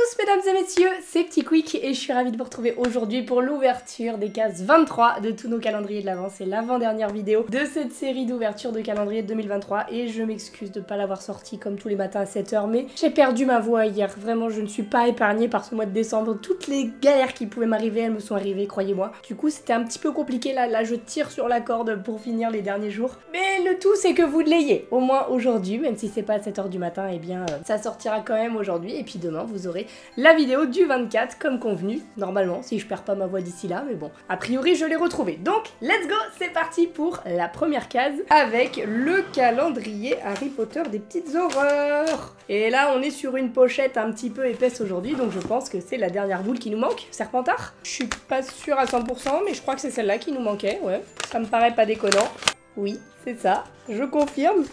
tous mesdames et messieurs, c'est Petit Quick et je suis ravie de vous retrouver aujourd'hui pour l'ouverture des cases 23 de tous nos calendriers de l'Avent. C'est l'avant-dernière vidéo de cette série d'ouverture de calendrier de 2023 et je m'excuse de ne pas l'avoir sorti comme tous les matins à 7 h, mais j'ai perdu ma voix hier. Vraiment, je ne suis pas épargnée par ce mois de décembre. Toutes les galères qui pouvaient m'arriver, elles me sont arrivées, croyez-moi. Du coup, c'était un petit peu compliqué là, je tire sur la corde pour finir les derniers jours. Mais le tout, c'est que vous l'ayez, au moins aujourd'hui, même si c'est pas à 7 h du matin, et bien ça sortira quand même aujourd'hui. Et puis demain, vous aurez la vidéo du 24 comme convenu, normalement, si je perds pas ma voix d'ici là, mais bon, a priori je l'ai retrouvée. Donc, let's go, c'est parti pour la première case avec le calendrier Harry Potter des petites horreurs. Et là, on est sur une pochette un petit peu épaisse aujourd'hui, donc je pense que c'est la dernière boule qui nous manque, Serpentard. Je suis pas sûre à 100%, mais je crois que c'est celle-là qui nous manquait, ouais. Ça me paraît pas déconnant. Oui, c'est ça, je confirme.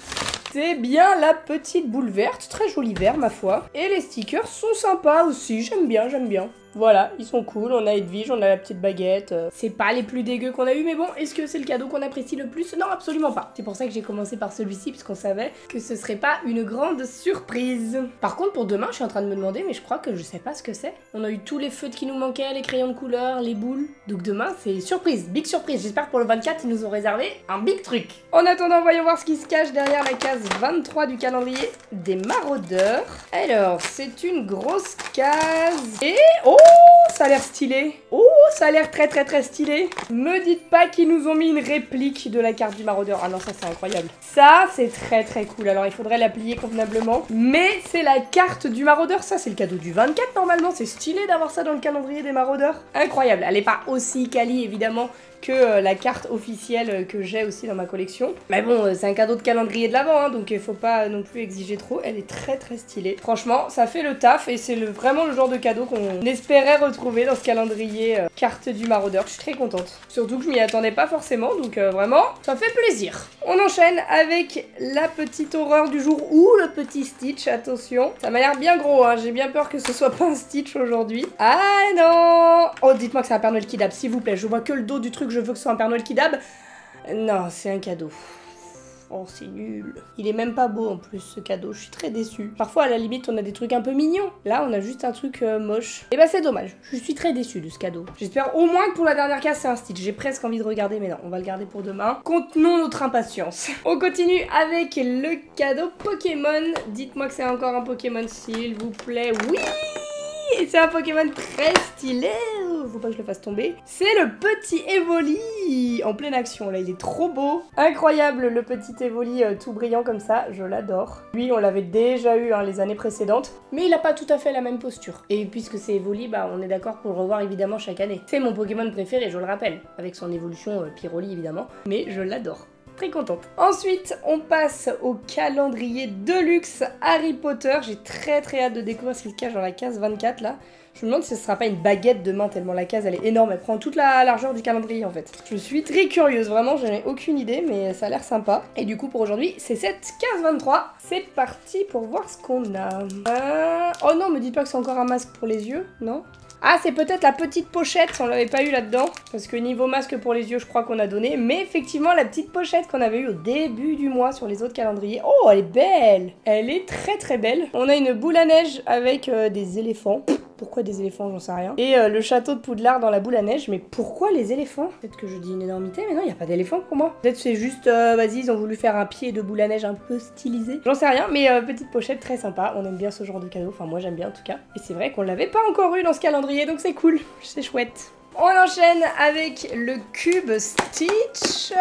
C'est bien la petite boule verte, très jolie vert ma foi. Et les stickers sont sympas aussi, j'aime bien, j'aime bien. Voilà, ils sont cool, on a Edwige, on a la petite baguette. C'est pas les plus dégueux qu'on a eu, mais bon, est-ce que c'est le cadeau qu'on apprécie le plus? Non, absolument pas. C'est pour ça que j'ai commencé par celui-ci, puisqu'on savait que ce serait pas une grande surprise. Par contre, pour demain, je suis en train de me demander, mais je crois que je sais pas ce que c'est. On a eu tous les feutres qui nous manquaient, les crayons de couleur, les boules. Donc demain, c'est surprise, big surprise. J'espère que pour le 24, ils nous ont réservé un big truc. En attendant, voyons voir ce qui se cache derrière la case 23 du calendrier des maraudeurs. Alors, c'est une grosse case. Et... oh, ça a l'air stylé. Oh, ça a l'air très stylé. Me dites pas qu'ils nous ont mis une réplique de la carte du maraudeur. Ah non, ça c'est incroyable. Ça, c'est très cool. Alors, il faudrait la plier convenablement. Mais c'est la carte du maraudeur. Ça, c'est le cadeau du 24 normalement. C'est stylé d'avoir ça dans le calendrier des maraudeurs. Incroyable. Elle est pas aussi quali, évidemment, que la carte officielle que j'ai aussi dans ma collection. Mais bon, c'est un cadeau de calendrier de l'Avent, hein, donc il faut pas non plus exiger trop. Elle est très stylée. Franchement, ça fait le taf et c'est vraiment le genre de cadeau qu'on espérait retrouver dans ce calendrier carte du maraudeur. Je suis très contente. Surtout que je m'y attendais pas forcément, donc vraiment, ça fait plaisir. On enchaîne avec la petite horreur du jour ou le petit Stitch, attention. Ça m'a l'air bien gros, hein. J'ai bien peur que ce soit pas un Stitch aujourd'hui. Ah non! Oh, dites-moi que c'est un Père Noël Kidab, s'il vous plaît. Je vois que le dos du truc, je veux que ce soit un Père Noël Kidab. Non, c'est un cadeau. Oh, c'est nul. Il est même pas beau en plus, ce cadeau. Je suis très déçue. Parfois, à la limite, on a des trucs un peu mignons. Là, on a juste un truc moche. Et bah, c'est dommage. Je suis très déçue de ce cadeau. J'espère au moins que pour la dernière case, c'est un Stitch. J'ai presque envie de regarder, mais non, on va le garder pour demain. Contenons notre impatience. On continue avec le cadeau Pokémon. Dites-moi que c'est encore un Pokémon, s'il vous plaît. Oui! Et c'est un Pokémon très stylé. Faut pas que je le fasse tomber. C'est le petit Evoli en pleine action. Là, il est trop beau. Incroyable, le petit Evoli tout brillant comme ça. Je l'adore. Lui, on l'avait déjà eu les années précédentes. Mais il a pas tout à fait la même posture. Et puisque c'est Evoli, bah, on est d'accord pour le revoir évidemment chaque année. C'est mon Pokémon préféré, je le rappelle. Avec son évolution Pyroli évidemment. Mais je l'adore. Très contente. Ensuite, on passe au calendrier Deluxe Harry Potter. J'ai très hâte de découvrir ce qu'il se cache dans la case 24 là. Je me demande si ce sera pas une baguette demain tellement la case elle est énorme. Elle prend toute la largeur du calendrier en fait. Je suis très curieuse, vraiment, je n'ai aucune idée, mais ça a l'air sympa. Et du coup pour aujourd'hui, c'est cette case 23. C'est parti pour voir ce qu'on a. Oh non, me dites pas que c'est encore un masque pour les yeux, non? Ah, c'est peut-être la petite pochette, on l'avait pas eu là-dedans. Parce que niveau masque pour les yeux, je crois qu'on a donné. Mais effectivement, la petite pochette qu'on avait eue au début du mois sur les autres calendriers. Oh, elle est belle! Elle est très belle. On a une boule à neige avec des éléphants. Pourquoi des éléphants, j'en sais rien. Et le château de Poudlard dans la boule à neige. Mais pourquoi les éléphants? Peut-être que je dis une énormité, mais non, il n'y a pas d'éléphant pour moi. Peut-être c'est juste, vas-y, ils ont voulu faire un pied de boule à neige un peu stylisé. J'en sais rien, mais petite pochette très sympa. On aime bien ce genre de cadeau. Enfin, moi, j'aime bien en tout cas. Et c'est vrai qu'on l'avait pas encore eu dans ce calendrier, donc c'est cool. C'est chouette. On enchaîne avec le cube Stitch.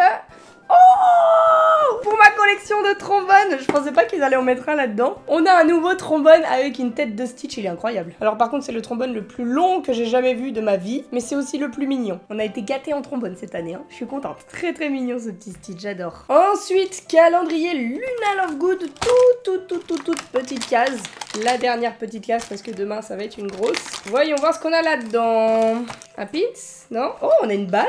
Oh! Pour ma collection de trombones, je pensais pas qu'ils allaient en mettre un là-dedans. On a un nouveau trombone avec une tête de Stitch, il est incroyable. Alors par contre, c'est le trombone le plus long que j'ai jamais vu de ma vie, mais c'est aussi le plus mignon. On a été gâtés en trombone cette année, hein. Je suis contente. Très mignon ce petit Stitch, j'adore. Ensuite, calendrier Luna Lovegood, toute petite case. La dernière petite case parce que demain ça va être une grosse. Voyons voir ce qu'on a là-dedans. Un pins? Non? Oh, on a une balle.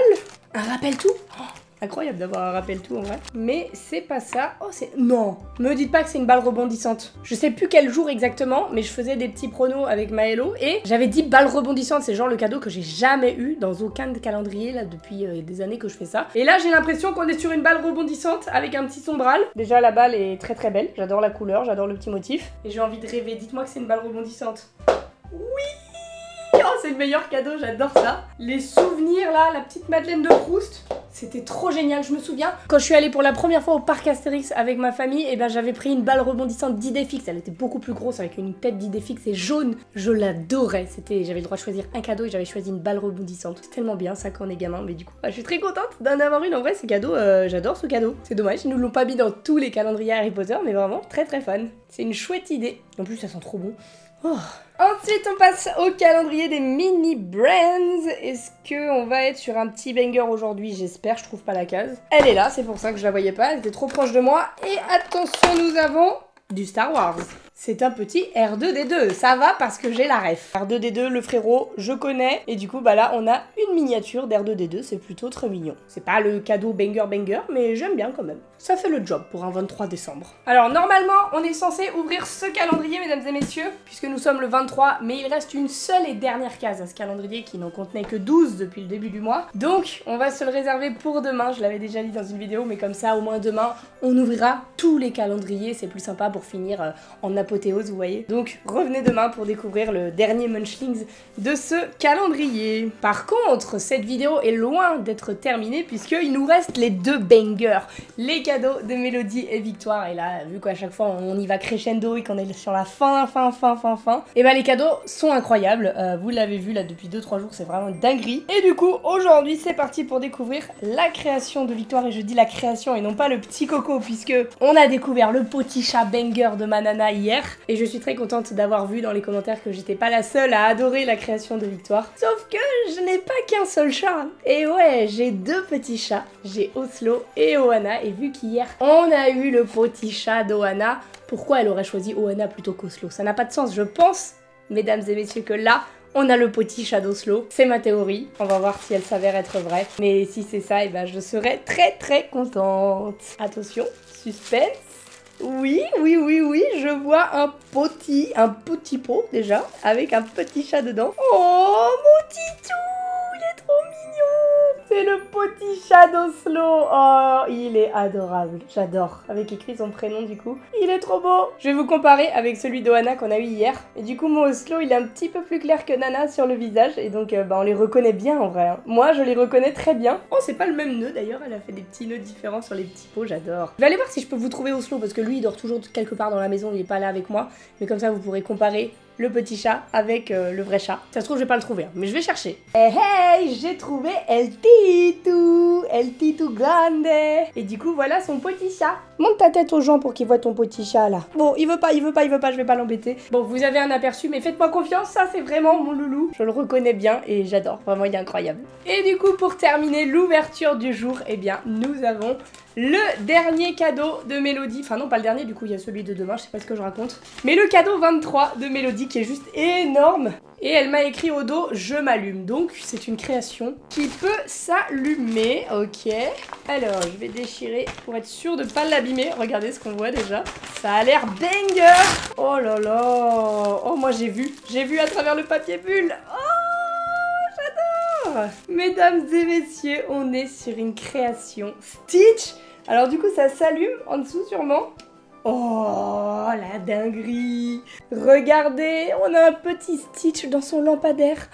Un rappel tout? Oh, incroyable d'avoir un rappel tout en vrai. Mais c'est pas ça. Oh, c'est... non! Me dites pas que c'est une balle rebondissante. Je sais plus quel jour exactement, mais je faisais des petits pronos avec Maëlo et j'avais dit balle rebondissante. C'est genre le cadeau que j'ai jamais eu dans aucun calendrier là depuis des années que je fais ça. Et là, j'ai l'impression qu'on est sur une balle rebondissante avec un petit sombral. Déjà, la balle est très belle. J'adore la couleur, j'adore le petit motif. Et j'ai envie de rêver. Dites-moi que c'est une balle rebondissante. Oui, oh, c'est le meilleur cadeau, j'adore ça. Les souvenirs là, la petite Madeleine de Proust. C'était trop génial, je me souviens. Quand je suis allée pour la première fois au parc Astérix avec ma famille, et ben j'avais pris une balle rebondissante d'Idéfix. Elle était beaucoup plus grosse avec une tête d'Idéfix et jaune. Je l'adorais. J'avais le droit de choisir un cadeau et j'avais choisi une balle rebondissante. C'est tellement bien ça quand on est gamin, mais du coup, je suis très contente d'en avoir une. En vrai, ces cadeaux, j'adore ce cadeau. C'est dommage, ils nous l'ont pas mis dans tous les calendriers Harry Potter, mais vraiment très très fan. C'est une chouette idée. En plus, ça sent trop bon. Oh. Ensuite, on passe au calendrier des mini brands. Est-ce qu'on va être sur un petit banger aujourd'hui? J'espère, je trouve pas la case. Elle est là, c'est pour ça que je la voyais pas, elle était trop proche de moi. Et attention, nous avons du Star Wars. C'est un petit R2D2, ça va parce que j'ai la ref. R2D2, le frérot, je connais. Et du coup, bah là, on a une miniature d'R2D2, c'est plutôt très mignon. C'est pas le cadeau banger, mais j'aime bien quand même. Ça fait le job pour un 23 décembre. Alors, normalement, on est censé ouvrir ce calendrier, mesdames et messieurs, puisque nous sommes le 23, mais il reste une seule et dernière case à ce calendrier qui n'en contenait que 12 depuis le début du mois. Donc, on va se le réserver pour demain, je l'avais déjà dit dans une vidéo, mais comme ça, au moins demain, on ouvrira tous les calendriers, c'est plus sympa pour finir en apothéose, vous voyez. Donc, revenez demain pour découvrir le dernier Munchlings de ce calendrier. Par contre, cette vidéo est loin d'être terminée, puisqu'il nous reste les deux bangers, les cadeaux de Mélodie et Victoire. Et là, vu qu'à chaque fois on y va crescendo et qu'on est sur la fin, et bah les cadeaux sont incroyables. Vous l'avez vu là depuis 2-3 jours, c'est vraiment une dinguerie. Et du coup, aujourd'hui, c'est parti pour découvrir la création de Victoire. Et je dis la création et non pas le petit coco, puisque on a découvert le petit chat banger de ma nana hier. Et je suis très contente d'avoir vu dans les commentaires que j'étais pas la seule à adorer la création de Victoire. Sauf que je n'ai pas qu'un seul chat. Et ouais, j'ai deux petits chats. J'ai Oslo et Ohana. Et vu qu'hier, on a eu le petit chat d'Ohana, pourquoi elle aurait choisi Ohana plutôt qu'Oslo? Ça n'a pas de sens. Je pense, mesdames et messieurs, que là, on a le petit chat d'Oslo. C'est ma théorie. On va voir si elle s'avère être vraie. Mais si c'est ça, et ben je serai très très contente. Attention, suspense. Oui, je vois un petit pot déjà, avec un petit chat dedans. Oh, mon titou, il est trop mignon. C'est le petit chat d'Oslo. Oh, il est adorable, j'adore. Avec écrit son prénom du coup. Il est trop beau. Je vais vous comparer avec celui d'Ohana qu'on a eu hier. Et du coup, mon Oslo, il est un petit peu plus clair que Nana sur le visage. Et donc, on les reconnaît bien en vrai. Moi, je les reconnais très bien. Oh, c'est pas le même nœud d'ailleurs. Elle a fait des petits nœuds différents sur les petits pots, j'adore. Je vais aller voir si je peux vous trouver Oslo parce que lui, il dort toujours quelque part dans la maison. Il est pas là avec moi. Mais comme ça, vous pourrez comparer le petit chat avec le vrai chat. Ça se trouve, je vais pas le trouver, hein, mais je vais chercher. Hey, hey, j'ai trouvé El Titu Grande. Et du coup, voilà son petit chat. Monte ta tête aux gens pour qu'ils voient ton petit chat, là. Bon, il veut pas, je vais pas l'embêter. Bon, vous avez un aperçu, mais faites-moi confiance, ça, c'est vraiment mon loulou. Je le reconnais bien et j'adore. Vraiment, il est incroyable. Et du coup, pour terminer l'ouverture du jour, eh bien, nous avons le dernier cadeau de Mélodie. Enfin non, pas le dernier, du coup il y a celui de demain, je sais pas ce que je raconte. Mais le cadeau 23 de Mélodie qui est juste énorme. Et elle m'a écrit au dos, je m'allume. Donc c'est une création qui peut s'allumer. Ok. Alors je vais déchirer pour être sûre de pas l'abîmer. Regardez ce qu'on voit déjà. Ça a l'air banger. Oh là là. Oh moi j'ai vu à travers le papier bulle. Oh, j'adore. Mesdames et messieurs, on est sur une création Stitch. Alors du coup ça s'allume en dessous sûrement. Oh la dinguerie. Regardez, on a un petit Stitch dans son lampadaire.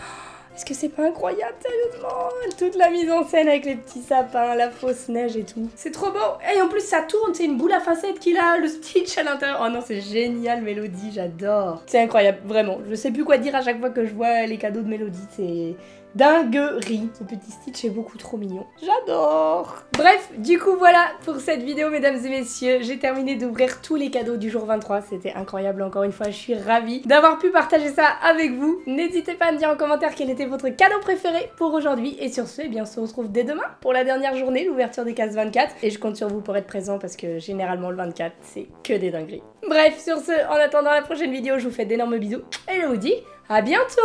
Est-ce que c'est pas incroyable, sérieusement? Toute la mise en scène avec les petits sapins, la fausse neige et tout. C'est trop beau. Et en plus ça tourne, c'est une boule à facettes qu'il a, le Stitch à l'intérieur. Oh non, c'est génial, Mélodie, j'adore. C'est incroyable, vraiment. Je sais plus quoi dire à chaque fois que je vois les cadeaux de Mélodie, c'est dinguerie. Ce petit Stitch est beaucoup trop mignon. J'adore. Bref, du coup voilà pour cette vidéo, mesdames et messieurs. J'ai terminé d'ouvrir tous les cadeaux du jour 23. C'était incroyable encore une fois. Je suis ravie d'avoir pu partager ça avec vous. N'hésitez pas à me dire en commentaire quel était votre cadeau préféré pour aujourd'hui. Et sur ce, eh bien, on se retrouve dès demain pour la dernière journée, l'ouverture des cases 24. Et je compte sur vous pour être présent parce que généralement le 24, c'est que des dingueries. Bref, sur ce, en attendant la prochaine vidéo, je vous fais d'énormes bisous. Et je vous dis à bientôt.